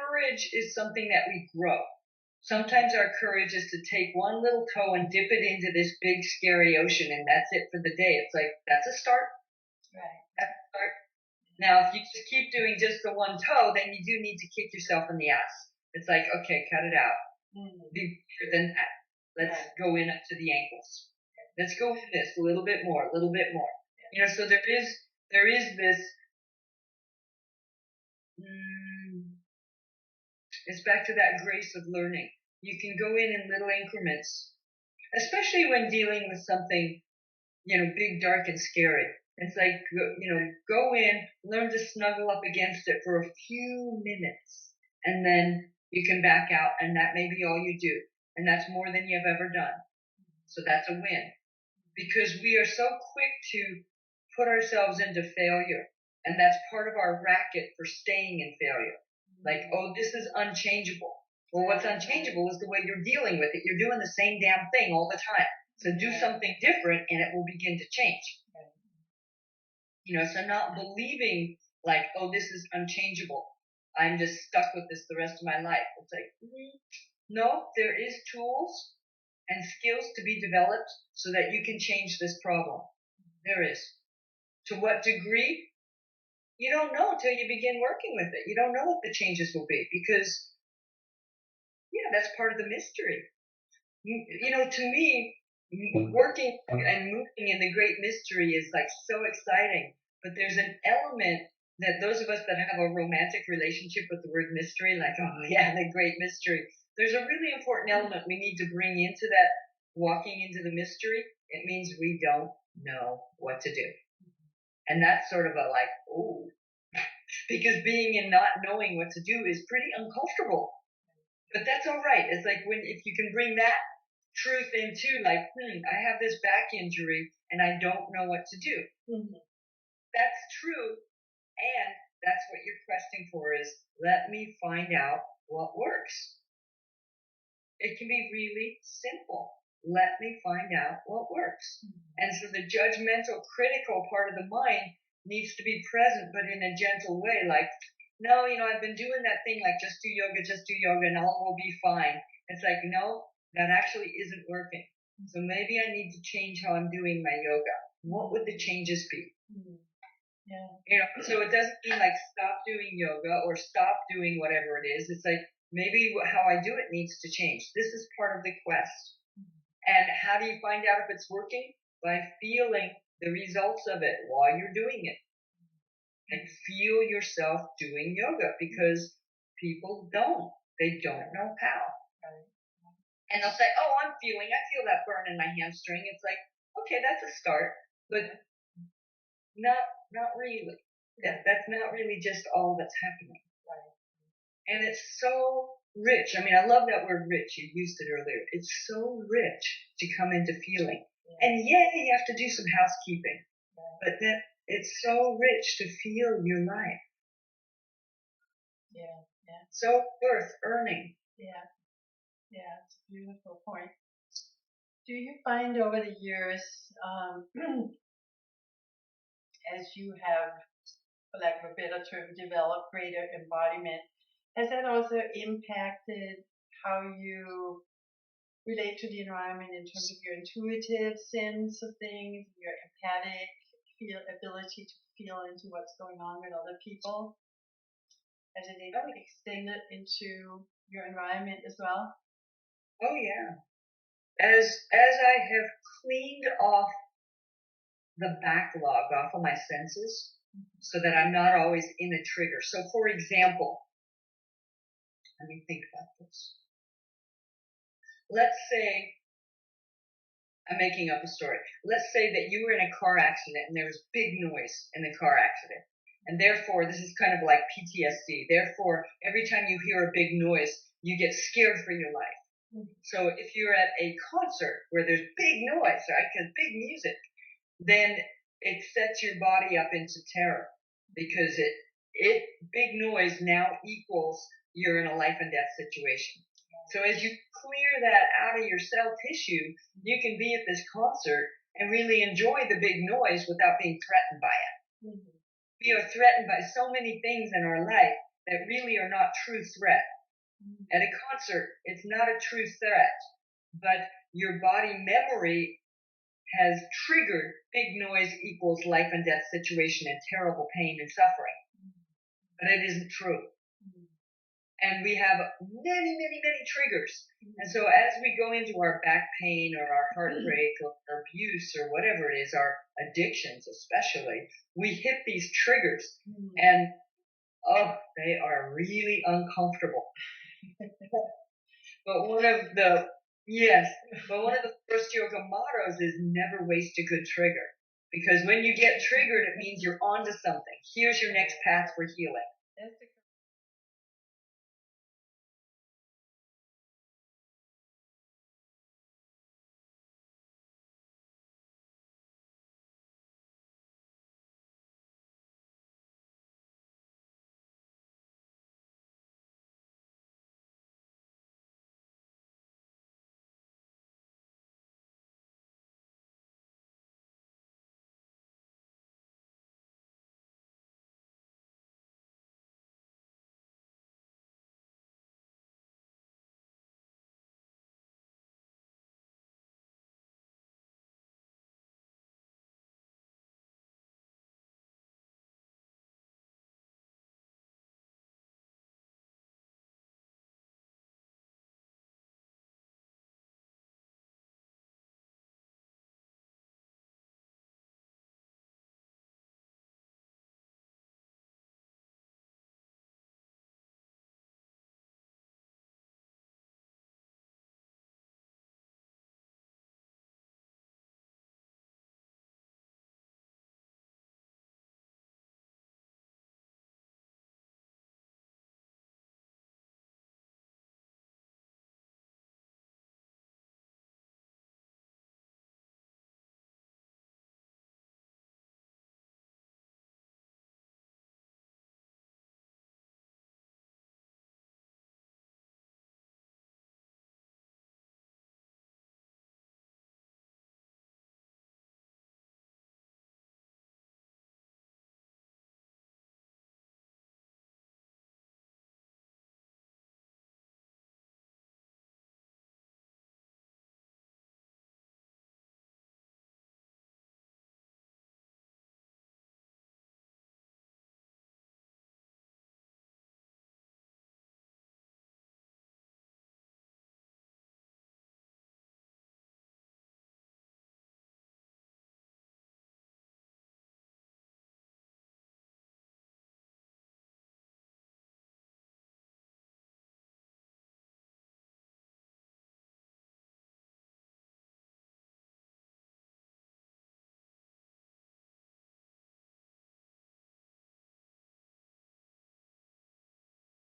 courage is something that we grow. Sometimes our courage is to take one little toe and dip it into this big scary ocean, and that's it for the day. It's like, that's a start. Right. That's a start. Now, if you just keep doing just the one toe, then you do need to kick yourself in the ass. It's like, okay, cut it out. Be bigger than that. Let's go in up to the ankles. Let's go in this a little bit more, a little bit more. You know, so there is this. It's back to that grace of learning. You can go in little increments, especially when dealing with something, you know, big, dark, and scary. It's like, you know, go in, learn to snuggle up against it for a few minutes, and then you can back out, and that may be all you do. And that's more than you've ever done. So that's a win. Because we are so quick to put ourselves into failure. And that's part of our racket for staying in failure. Like, oh, this is unchangeable. Well, what's unchangeable is the way you're dealing with it. You're doing the same damn thing all the time. So do something different and it will begin to change. You know, so not believing like, oh, this is unchangeable. I'm just stuck with this the rest of my life. It's like, no, there is tools and skills to be developed so that you can change this problem. There is. To what degree? You don't know until you begin working with it. You don't know what the changes will be because, yeah, that's part of the mystery. You know, to me, working and moving in the great mystery is like so exciting. But there's an element that those of us that have a romantic relationship with the word mystery, like, oh yeah, the great mystery. There's a really important element we need to bring into that walking into the mystery. It means we don't know what to do. And that's sort of a like, oh, because being in not knowing what to do is pretty uncomfortable. But that's all right. It's like if you can bring that truth into like, I have this back injury and I don't know what to do. That's true. And that's what you're questing for is let me find out what works. It can be really simple. Let me find out what works. And so the judgmental, critical part of the mind needs to be present, but in a gentle way. Like, no, you know, I've been doing that thing like just do yoga, and all will be fine. It's like, no, that actually isn't working. So maybe I need to change how I'm doing my yoga. What would the changes be? Yeah. You know, so it doesn't mean like stop doing yoga or stop doing whatever it is. It's like maybe how I do it needs to change. This is part of the quest. And how do you find out if it's working? By feeling the results of it while you're doing it. And feel yourself doing yoga because people don't. They don't know how. And they'll say, oh, I feel that burn in my hamstring. It's like, okay, that's a start, but not really. That's not really just all that's happening. And it's so rich. I mean, I love that word rich. You used it earlier. It's so rich to come into feeling. And yeah, you have to do some housekeeping. But then it's so rich to feel your life. Yeah. So worth earning. Yeah, it's a beautiful point. Do you find over the years, as you have, for lack of a better term, developed greater embodiment, has that also impacted how you relate to the environment in terms of your intuitive sense of things, your empathic ability to feel into what's going on with other people? Has it extended into your environment as well? Oh yeah. As I have cleaned off the backlog off of my senses so that I'm not always in a trigger. So for example, let me think about this. Let's say, I'm making up a story. Let's say that you were in a car accident and there was big noise in the car accident. And therefore, this is kind of like PTSD. Therefore, every time you hear a big noise, you get scared for your life. So if you're at a concert where there's big noise, right, because big music, then it sets your body up into terror because big noise now equals you're in a life and death situation. So as you clear that out of your cell tissue, you can be at this concert and really enjoy the big noise without being threatened by it. We are threatened by so many things in our life that really are not true threat. At a concert, it's not a true threat, but your body memory has triggered big noise equals life and death situation and terrible pain and suffering. But it isn't true. And we have many, many, many triggers. And so as we go into our back pain or our heartbreak or our abuse or whatever it is, our addictions especially, we hit these triggers and they are really uncomfortable. But one of the first yoga mottos is never waste a good trigger. Because when you get triggered, it means you're onto something. Here's your next path for healing. That's the